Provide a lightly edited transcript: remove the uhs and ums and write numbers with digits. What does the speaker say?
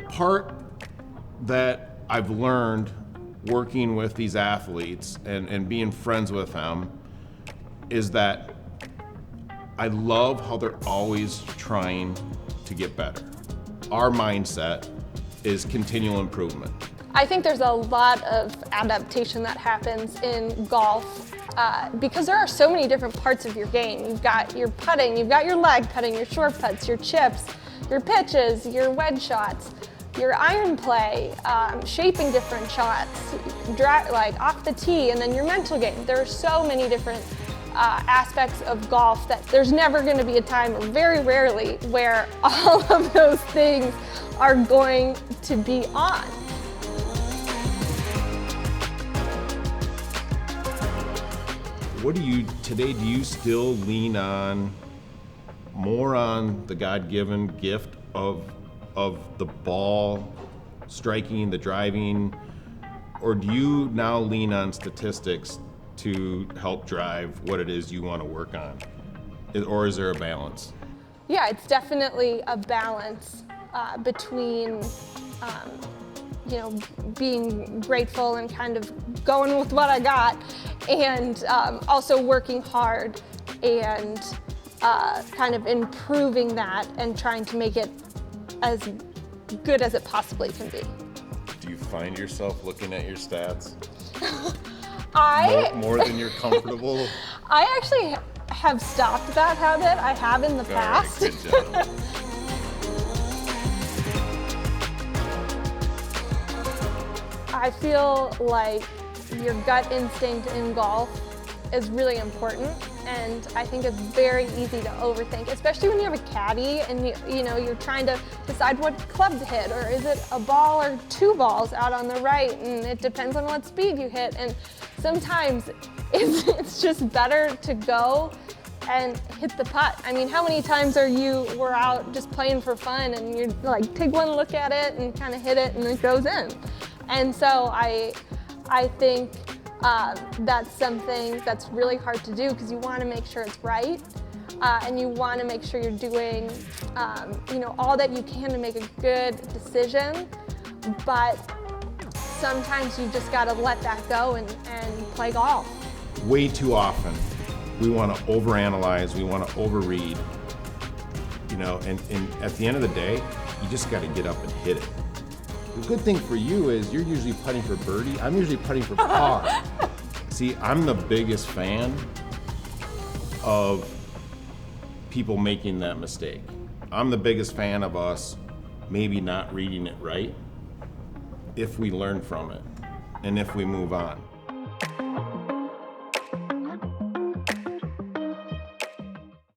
part that I've learned working with these athletes and being friends with them is that I love how they're always trying to get better. Our mindset is continual improvement. I think there's a lot of adaptation that happens in golf because there are so many different parts of your game. You've got your putting, you've got your leg putting, your short putts, your chips, your pitches, your wedge shots, your iron play, shaping different shots, like off the tee, and then your mental game. There are so many different aspects of golf that there's never going to be a time, or very rarely, where all of those things are going to be on. What do you still lean on more on the God-given gift of the ball striking, the driving, or do you now lean on statistics to help drive what it is you want to work on? Or is there a balance? Yeah, it's definitely a balance between being grateful and kind of going with what I got, and also working hard and kind of improving that and trying to make it as good as it possibly can be. Do you find yourself looking at your stats I more than you're comfortable? I actually have stopped that habit. I have in the past. All right, good job. I feel like your gut instinct in golf is really important, and I think it's very easy to overthink, especially when you have a caddy and you're trying to decide what club to hit, or is it a ball or two balls out on the right, and it depends on what speed you hit, and sometimes it's just better to go and hit the putt. I mean, how many times we're out just playing for fun and you're like, take one look at it and kind of hit it and it goes in. And so I think that's something that's really hard to do because you want to make sure it's right, and you want to make sure you're doing all that you can to make a good decision. But sometimes you just got to let that go and play golf. Way too often, we want to overanalyze, we want to overread, and at the end of the day, you just got to get up and hit it. The good thing for you is you're usually putting for birdie. I'm usually putting for par. See, I'm the biggest fan of people making that mistake. I'm the biggest fan of us maybe not reading it right if we learn from it and if we move on.